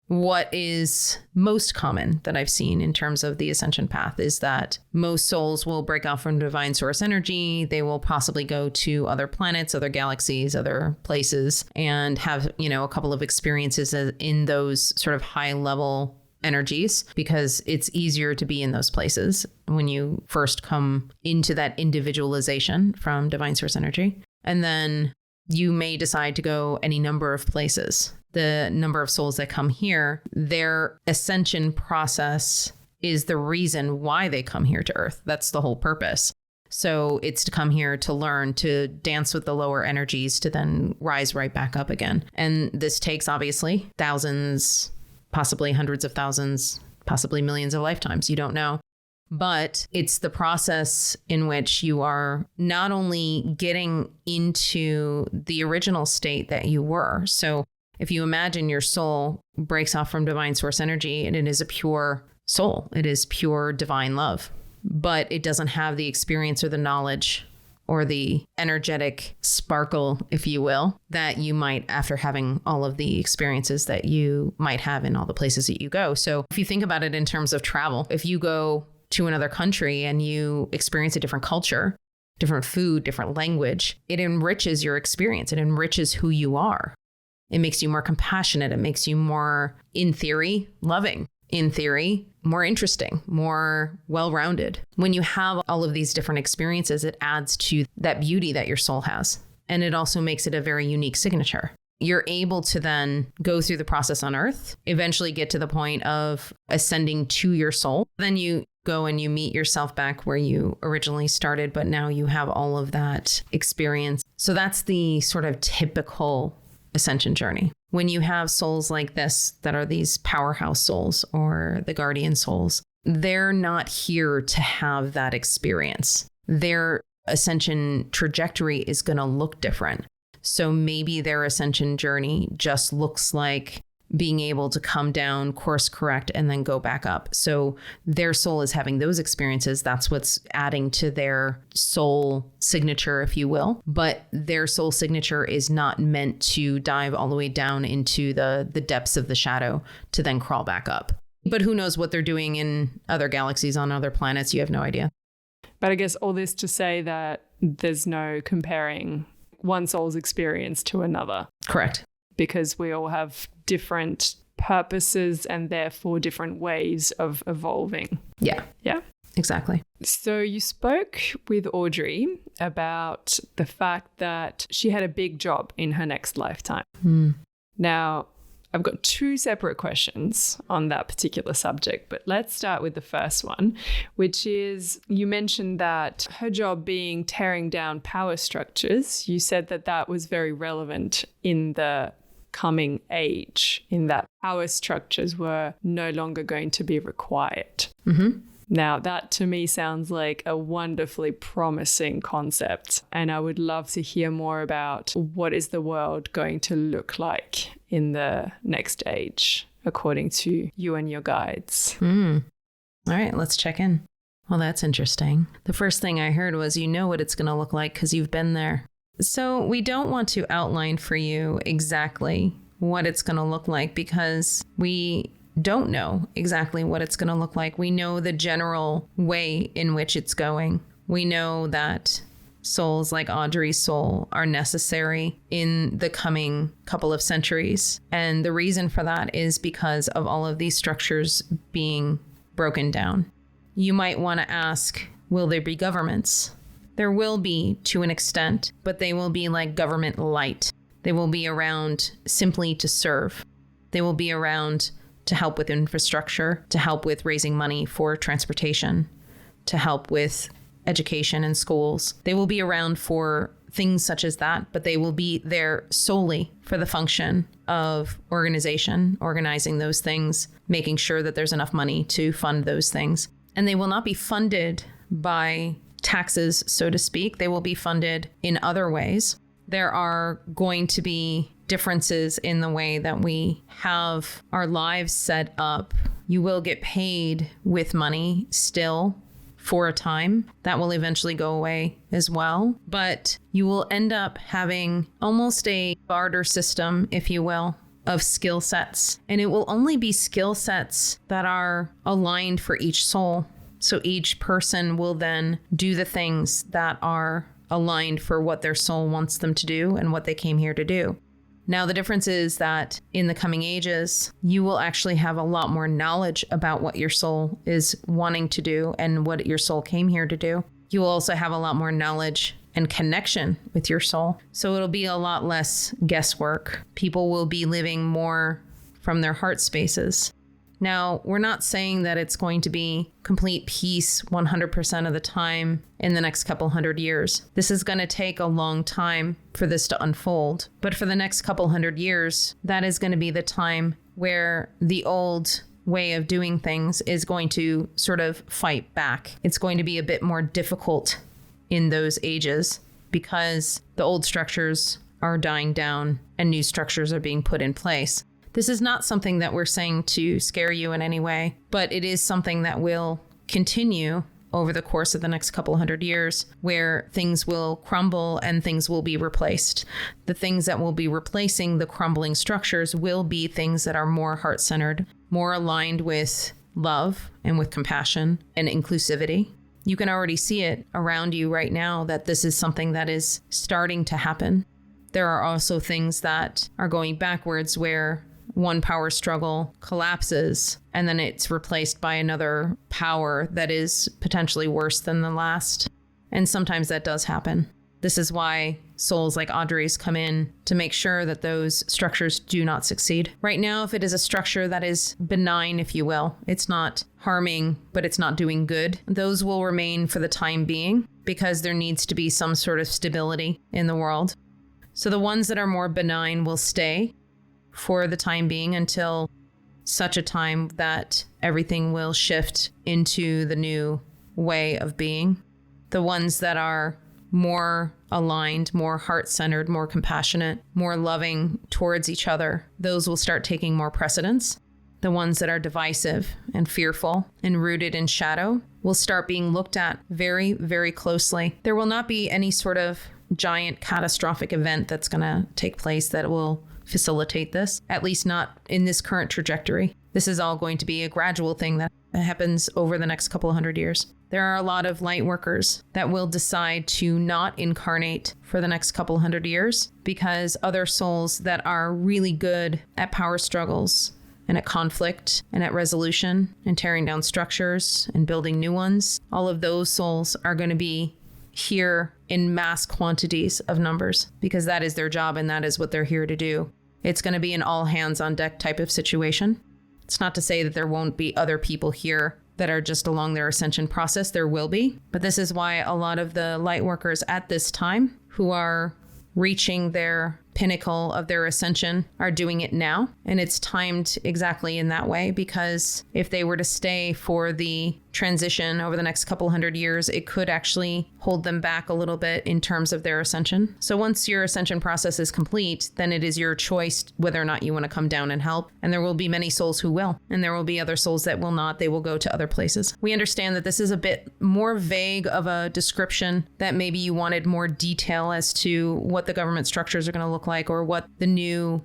What is most common that I've seen in terms of the ascension path is that most souls will break off from divine source energy. They will possibly go to other planets, other galaxies, other places, and have, a couple of experiences in those sort of high level energies, because it's easier to be in those places when you first come into that individualization from divine source energy. And then you may decide to go any number of places. The number of souls that come here, their ascension process is the reason why they come here to Earth. That's the whole purpose. So it's to come here to learn to dance with the lower energies to then rise right back up again. And this takes obviously thousands, possibly hundreds of thousands, possibly millions of lifetimes. You don't know. But it's the process in which you are not only getting into the original state that you were. So if you imagine your soul breaks off from divine source energy, and it is a pure soul, it is pure divine love, but it doesn't have the experience or the knowledge or the energetic sparkle, if you will, that you might after having all of the experiences that you might have in all the places that you go. So if you think about it in terms of travel, if you go to another country and you experience a different culture, different food, different language, it enriches your experience. It enriches who you are. It makes you more compassionate. It makes you more, in theory, loving. in theory, more interesting, more well-rounded. When you have all of these different experiences, it adds to that beauty that your soul has. And it also makes it a very unique signature. You're able to then go through the process on Earth, eventually get to the point of ascending to your soul. Then you go and you meet yourself back where you originally started, but now you have all of that experience. So that's the sort of typical ascension journey. When you have souls like this that are these powerhouse souls or the guardian souls, they're not here to have that experience. Their ascension trajectory is going to look different. So maybe their ascension journey just looks like being able to come down, course correct, and then go back up. So their soul is having those experiences. That's what's adding to their soul signature, if you will. But their soul signature is not meant to dive all the way down into the depths of the shadow to then crawl back up. But who knows what they're doing in other galaxies, on other planets? You have no idea. But I guess all this to say that there's no comparing one soul's experience to another. Correct. Because we all have different purposes and therefore different ways of evolving. Yeah. Yeah. Exactly. So you spoke with Audrey about the fact that she had a big job in her next lifetime. Now, I've got two separate questions on that particular subject, but let's start with the first one, which is you mentioned that her job being tearing down power structures. You said that that was very relevant in the coming age, in that power structures were no longer going to be required. Mm-hmm. Now, that to me sounds like a wonderfully promising concept, and I would love to hear more about what is the world going to look like in the next age, according to you and your guides. All right, let's check in. Well, that's interesting. The first thing I heard was, you know what it's going to look like because you've been there. So we don't want to outline for you exactly what it's going to look like because we don't know exactly what it's going to look like. We know the general way in which it's going. We know that souls like Audrey's soul are necessary in the coming couple of centuries. And the reason for that is because of all of these structures being broken down. You might want to ask, will there be governments? There will be to an extent, but they will be like government light. They will be around simply to serve. They will be around to help with infrastructure, to help with raising money for transportation, to help with education and schools. They will be around for things such as that, but they will be there solely for the function of organization, organizing those things, making sure that there's enough money to fund those things. And they will not be funded by taxes, so to speak. They will be funded in other ways. There are going to be differences in the way that we have our lives set up. You will get paid with money still for a time. That will eventually go away as well. But you will end up having almost a barter system, if you will, of skill sets. And it will only be skill sets that are aligned for each soul. So each person will then do the things that are aligned for what their soul wants them to do and what they came here to do. Now, the difference is that in the coming ages, you will actually have a lot more knowledge about what your soul is wanting to do and what your soul came here to do. You will also have a lot more knowledge and connection with your soul. So it'll be a lot less guesswork. People will be living more from their heart spaces. Now, we're not saying that it's going to be complete peace 100% of the time in the next couple hundred years. This is going to take a long time for this to unfold. But for the next couple hundred years, that is going to be the time where the old way of doing things is going to sort of fight back. It's going to be a bit more difficult in those ages because the old structures are dying down and new structures are being put in place. This is not something that we're saying to scare you in any way, but it is something that will continue over the course of the next couple hundred years where things will crumble and things will be replaced. The things that will be replacing the crumbling structures will be things that are more heart-centered, more aligned with love and with compassion and inclusivity. You can already see it around you right now that this is something that is starting to happen. There are also things that are going backwards where one power struggle collapses and then it's replaced by another power that is potentially worse than the last. And sometimes that does happen. This is why souls like Audrey's come in to make sure that those structures do not succeed. Right now, if it is a structure that is benign, if you will, it's not harming, but it's not doing good, those will remain for the time being because there needs to be some sort of stability in the world. So the ones that are more benign will stay for the time being until such a time that everything will shift into the new way of being. The ones that are more aligned, more heart-centered, more compassionate, more loving towards each other, those will start taking more precedence. The ones that are divisive and fearful and rooted in shadow will start being looked at very, very closely. There will not be any sort of giant catastrophic event that's going to take place that will facilitate this, at least not in this current trajectory. This is all going to be a gradual thing that happens over the next couple of 100 years. There are a lot of light workers that will decide to not incarnate for the next couple 100 years because other souls that are really good at power struggles and at conflict and at resolution and tearing down structures and building new ones, all of those souls are going to be here in mass quantities of numbers because that is their job and that is what they're here to do. It's going to be an all hands on deck type of situation. It's not to say that there won't be other people here that are just along their ascension process. There will be. But this is why a lot of the light workers at this time who are reaching their pinnacle of their ascension are doing it now. And it's timed exactly in that way because if they were to stay for the transition over the next couple 100 years, it could actually hold them back a little bit in terms of their ascension. So once your ascension process is complete, then it is your choice whether or not you want to come down and help. And there will be many souls who will, and there will be other souls that will not. They will go to other places. We understand that this is a bit more vague of a description, that maybe you wanted more detail as to what the government structures are going to look like or what the new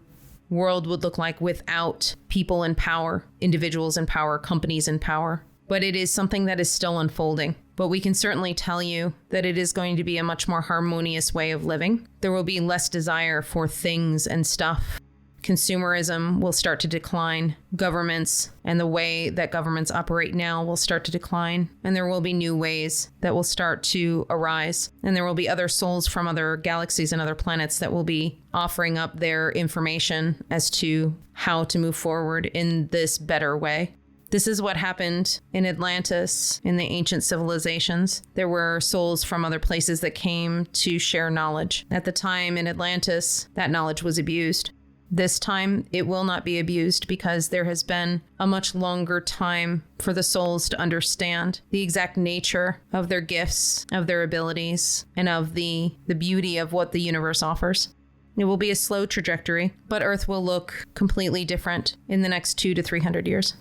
world would look like without people in power, individuals in power, companies in power. But it is something that is still unfolding. But we can certainly tell you that it is going to be a much more harmonious way of living. There will be less desire for things and stuff. Consumerism will start to decline. Governments and the way that governments operate now will start to decline. And there will be new ways that will start to arise. And there will be other souls from other galaxies and other planets that will be offering up their information as to how to move forward in this better way. This is what happened in Atlantis in the ancient civilizations. There were souls from other places that came to share knowledge. At the time in Atlantis, that knowledge was abused. This time, it will not be abused because there has been a much longer time for the souls to understand the exact nature of their gifts, of their abilities, and of the beauty of what the universe offers. It will be a slow trajectory, but Earth will look completely different in the next 200 to 300 years.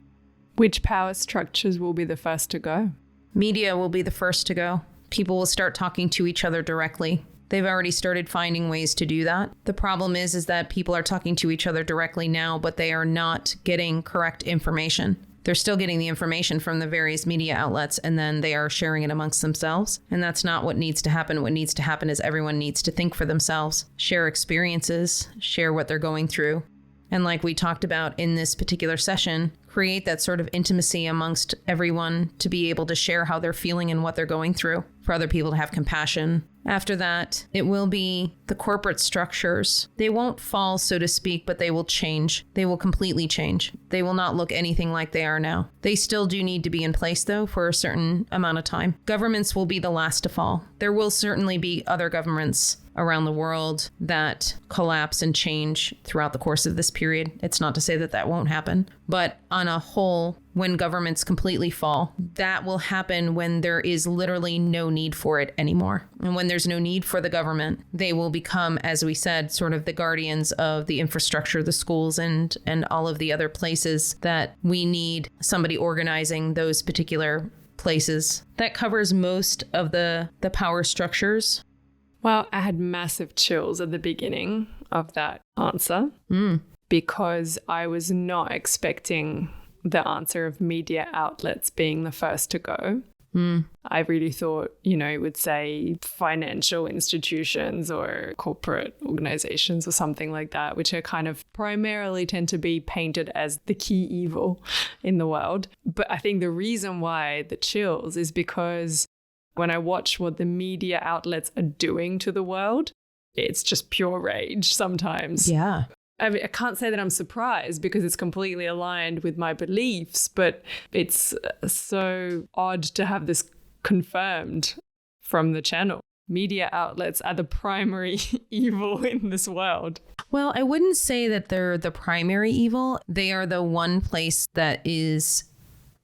Which power structures will be the first to go? Media will be the first to go. People will start talking to each other directly. They've already started finding ways to do that. The problem is that people are talking to each other directly now, but they are not getting correct information. They're still getting the information from the various media outlets, and then they are sharing it amongst themselves. And that's not what needs to happen. What needs to happen is everyone needs to think for themselves, share experiences, share what they're going through. And like we talked about in this particular session, create that sort of intimacy amongst everyone to be able to share how they're feeling and what they're going through, for other people to have compassion. After that, it will be the corporate structures. They won't fall, so to speak, but they will change. They will completely change. They will not look anything like they are now. They still do need to be in place, though, for a certain amount of time. Governments will be the last to fall. There will certainly be other governments around the world that collapse and change throughout the course of this period. It's not to say that that won't happen, but on a whole, when governments completely fall, that will happen when there is literally no need for it anymore. And when there's no need for the government, they will become, as we said, sort of the guardians of the infrastructure, the schools, and all of the other places that we need somebody organizing those particular places. That covers most of the power structures. Well, I had massive chills at the beginning of that answer because I was not expecting the answer of media outlets being the first to go. I really thought, it would say financial institutions or corporate organizations or something like that, which are kind of primarily tend to be painted as the key evil in the world. But I think the reason why the chills is because when I watch what the media outlets are doing to the world, it's just pure rage sometimes. Yeah. I mean, I can't say that I'm surprised because it's completely aligned with my beliefs, but it's so odd to have this confirmed from the channel. Media outlets are the primary evil in this world. Well, I wouldn't say that they're the primary evil. They are the one place that is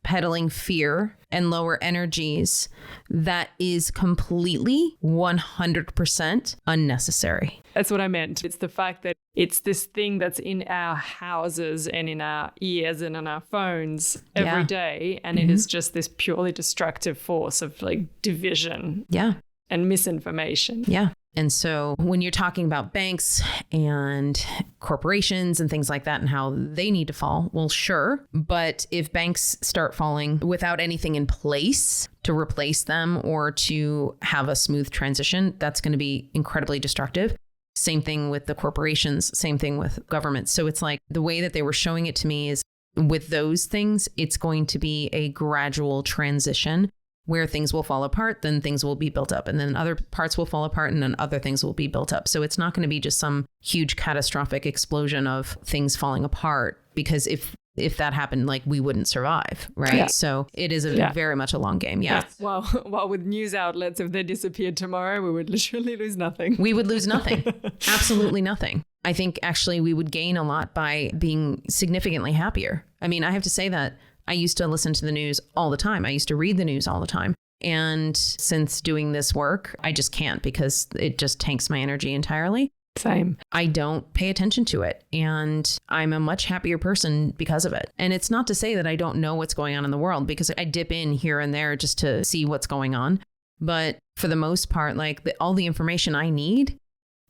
peddling fear and lower energies that is completely 100% unnecessary. That's what I meant. It's the fact that it's this thing that's in our houses and in our ears and on our phones every day. And it is just this purely destructive force of like division and misinformation. Yeah. And so when you're talking about banks and corporations and things like that and how they need to fall, well, sure. But if banks start falling without anything in place to replace them or to have a smooth transition, that's going to be incredibly destructive. Same thing with the corporations, same thing with governments. So it's like the way that they were showing it to me is with those things, it's going to be a gradual transition where things will fall apart, then things will be built up, and then other parts will fall apart, and then other things will be built up. So it's not going to be just some huge catastrophic explosion of things falling apart, because if that happened, like, we wouldn't survive, right? Yeah. So it is very much a long game. Yeah. Well, with news outlets, if they disappeared tomorrow, we would literally lose nothing. We would lose nothing. Absolutely nothing. I think actually we would gain a lot by being significantly happier. I mean, I have to say that I used to listen to the news all the time. I used to read the news all the time. And since doing this work, I just can't, because it just tanks my energy entirely. Same. I don't pay attention to it. And I'm a much happier person because of it. And it's not to say that I don't know what's going on in the world, because I dip in here and there just to see what's going on. But for the most part, like all the information I need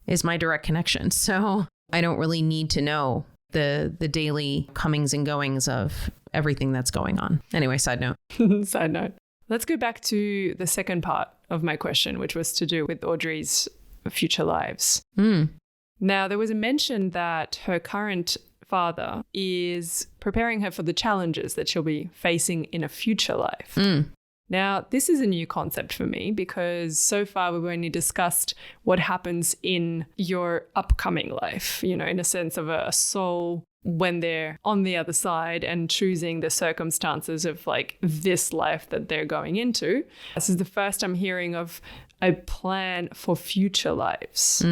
is my direct connection. So I don't really need to know the daily comings and goings of everything that's going on. Anyway, side note. Side note. Let's go back to the second part of my question, which was to do with Audrey's future lives. Now, there was a mention that her current father is preparing her for the challenges that she'll be facing in a future life. Now, this is a new concept for me, because so far we've only discussed what happens in your upcoming life, in a sense of a soul when they're on the other side and choosing the circumstances of like this life that they're going into. This is the first I'm hearing of a plan for future lives.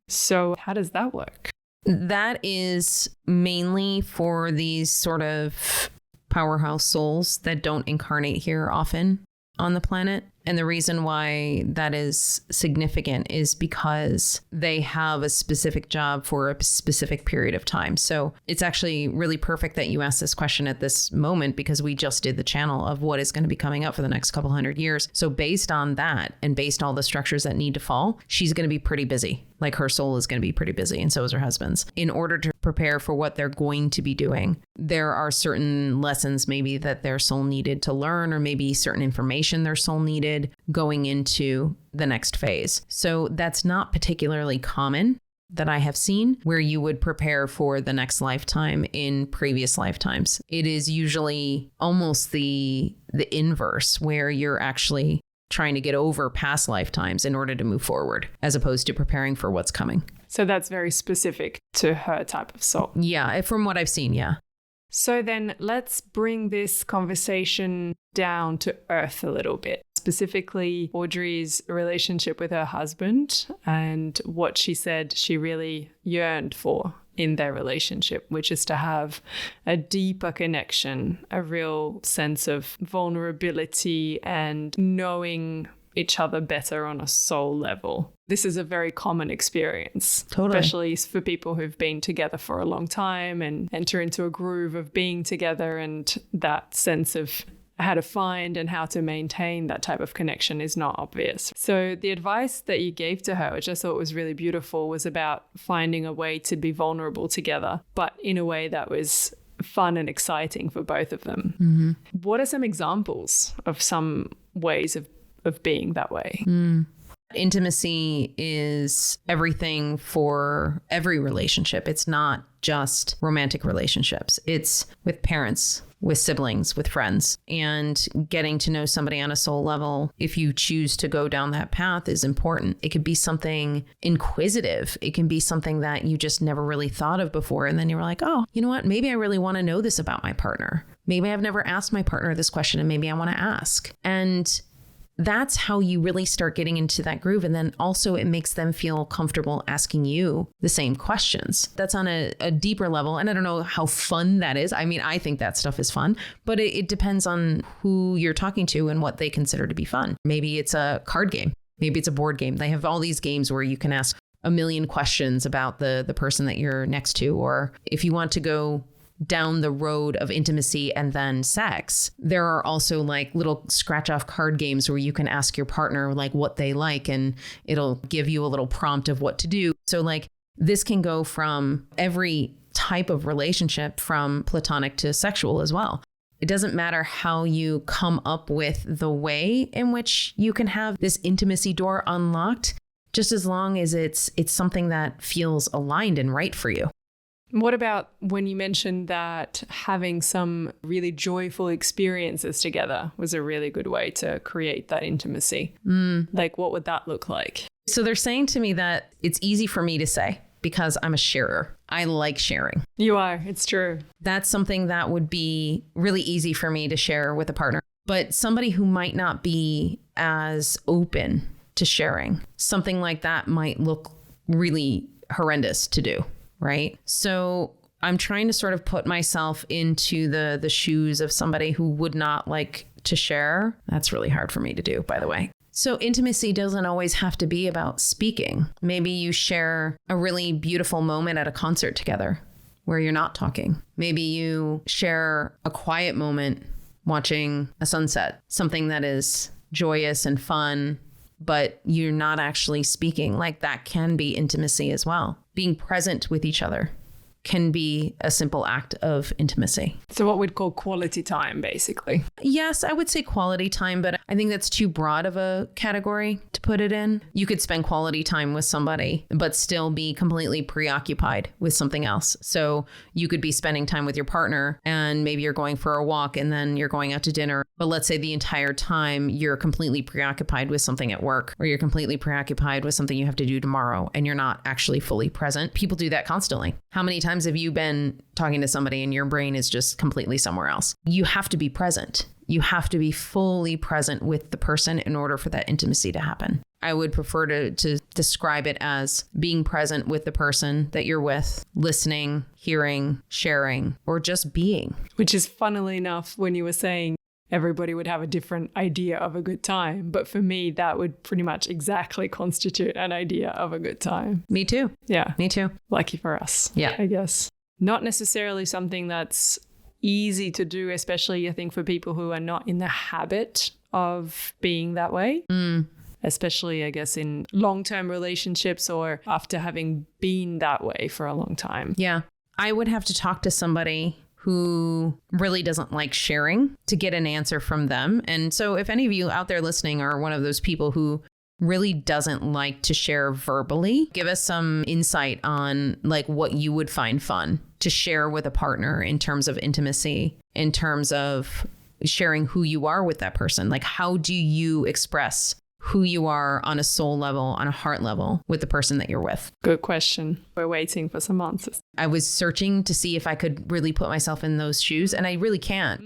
So how does that work? That is mainly for these sort of powerhouse souls that don't incarnate here often on the planet. And the reason why that is significant is because they have a specific job for a specific period of time. So it's actually really perfect that you asked this question at this moment, because we just did the channel of what is going to be coming up for the next couple hundred years. So based on that, and based on all the structures that need to fall, she's going to be pretty busy. Like, her soul is going to be pretty busy, and so is her husband's. In order to prepare for what they're going to be doing, there are certain lessons maybe that their soul needed to learn, or maybe certain information their soul needed going into the next phase. So that's not particularly common that I have seen, where you would prepare for the next lifetime in previous lifetimes. It is usually almost the inverse, where you're actually trying to get over past lifetimes in order to move forward, as opposed to preparing for what's coming. So that's very specific to her type of soul. Yeah, from what I've seen, yeah. So then let's bring this conversation down to earth a little bit. Specifically, Audrey's relationship with her husband and what she said she really yearned for in their relationship, which is to have a deeper connection, a real sense of vulnerability and knowing each other better on a soul level. This is a very common experience, especially for people who've been together for a long time and enter into a groove of being together, and that sense of how to find and how to maintain that type of connection is not obvious. So the advice that you gave to her, which I thought was really beautiful, was about finding a way to be vulnerable together, but in a way that was fun and exciting for both of them. What are some examples of some ways of being that way? Intimacy is everything for every relationship. It's not just romantic relationships. It's with parents, with siblings, with friends, and getting to know somebody on a soul level. If you choose to go down that path is important. It could be something inquisitive. It can be something that you just never really thought of before. And then you're like, oh, you know what? Maybe I really want to know this about my partner. Maybe I've never asked my partner this question and maybe I want to ask. And that's how you really start getting into that groove. And then also it makes them feel comfortable asking you the same questions. That's on a deeper level. And I don't know how fun that is. I mean, I think that stuff is fun, but it depends on who you're talking to and what they consider to be fun. Maybe it's a card game. Maybe it's a board game. They have all these games where you can ask a million questions about the person that you're next to. Or if you want to go down the road of intimacy and then sex, there are also like little scratch off card games where you can ask your partner like what they like and it'll give you a little prompt of what to do. So like this can go from every type of relationship, from platonic to sexual as well. It doesn't matter how you come up with the way in which you can have this intimacy door unlocked, just as long as it's something that feels aligned and right for you. What about when you mentioned that having some really joyful experiences together was a really good way to create that intimacy? Like, what would that look like? So they're saying to me that it's easy for me to say because I'm a sharer. I like sharing. You are. It's true. That's something that would be really easy for me to share with a partner. But somebody who might not be as open to sharing, something like that might look really horrendous to do. Right. So I'm trying to sort of put myself into the shoes of somebody who would not like to share. That's really hard for me to do, by the way. So intimacy doesn't always have to be about speaking. Maybe you share a really beautiful moment at a concert together where you're not talking. Maybe you share a quiet moment watching a sunset, something that is joyous and fun, but you're not actually speaking. Like that can be intimacy as well. Being present with each other can be a simple act of intimacy. So what we'd call quality time, basically. Yes, I would say quality time, but I think that's too broad of a category to put it in. You could spend quality time with somebody, but still be completely preoccupied with something else. So you could be spending time with your partner and maybe you're going for a walk and then you're going out to dinner. But let's say the entire time you're completely preoccupied with something at work, or you're completely preoccupied with something you have to do tomorrow and you're not actually fully present. People do that constantly. How many times have you been talking to somebody and your brain is just completely somewhere else? You have to be present. You have to be fully present with the person in order for that intimacy to happen. I would prefer to describe it as being present with the person that you're with, listening, hearing, sharing, or just being. Which is, funnily enough, when you were saying everybody would have a different idea of a good time. But for me, that would pretty much exactly constitute an idea of a good time. Me too. Yeah. Me too. Lucky for us. Yeah. I guess. Not necessarily something that's easy to do, especially I think for people who are not in the habit of being that way. Especially, I guess, in long-term relationships or after having been that way for a long time. Yeah. I would have to talk to somebody who really doesn't like sharing to get an answer from them. And so if any of you out there listening are one of those people who really doesn't like to share verbally, give us some insight on like what you would find fun to share with a partner in terms of intimacy, in terms of sharing who you are with that person. Like, how do you express who you are on a soul level, on a heart level with the person that you're with? Good question. We're waiting for some answers. I was searching to see if I could really put myself in those shoes, and I really can't.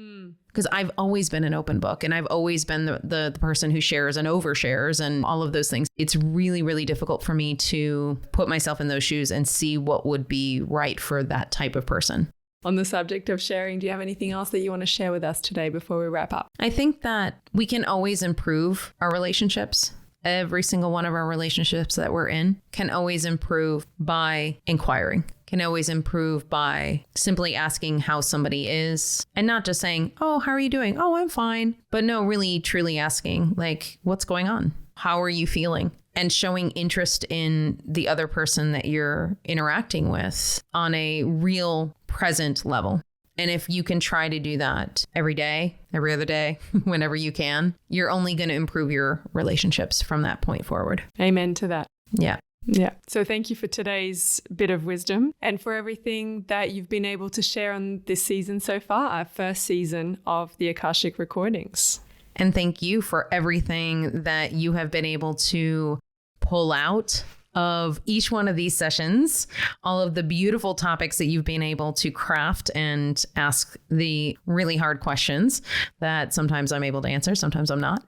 Because I've always been an open book and I've always been the person who shares and overshares and all of those things. It's really, really difficult for me to put myself in those shoes and see what would be right for that type of person. On the subject of sharing, do you have anything else that you want to share with us today before we wrap up? I think that we can always improve our relationships. Every single one of our relationships that we're in can always improve by inquiring, can always improve by simply asking how somebody is and not just saying, oh, how are you doing? Oh, I'm fine. But no, really, truly asking, like, what's going on? How are you feeling? And showing interest in the other person that you're interacting with on a real present level. And if you can try to do that every day, every other day, whenever you can, you're only going to improve your relationships from that point forward. Amen to that. Yeah. Yeah. So thank you for today's bit of wisdom and for everything that you've been able to share on this season so far, our first season of the Akashic Recordings. And thank you for everything that you have been able to pull out of each one of these sessions, all of the beautiful topics that you've been able to craft and ask the really hard questions that sometimes I'm able to answer, sometimes I'm not.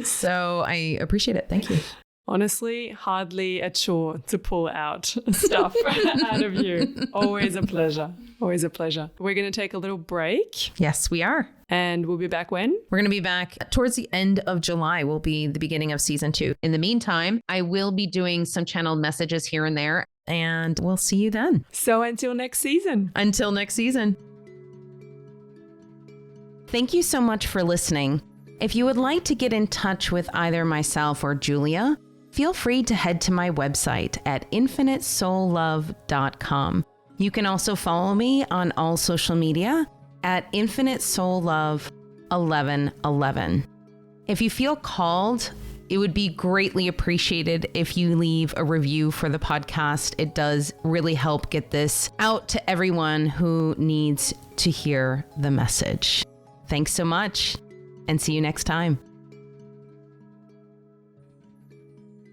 So I appreciate it. Thank you. Honestly, hardly a chore to pull out stuff out of you. Always a pleasure. Always a pleasure. We're going to take a little break. Yes, we are. And we'll be back when? We're going to be back towards the end of July. Will be the beginning of season 2. In the meantime, I will be doing some channeled messages here and there, and we'll see you then. So until next season. Until next season. Thank you so much for listening. If you would like to get in touch with either myself or Julia, feel free to head to my website at infinitesoullove.com. You can also follow me on all social media at infinitesoullove1111. If you feel called, it would be greatly appreciated if you leave a review for the podcast. It does really help get this out to everyone who needs to hear the message. Thanks so much, and see you next time.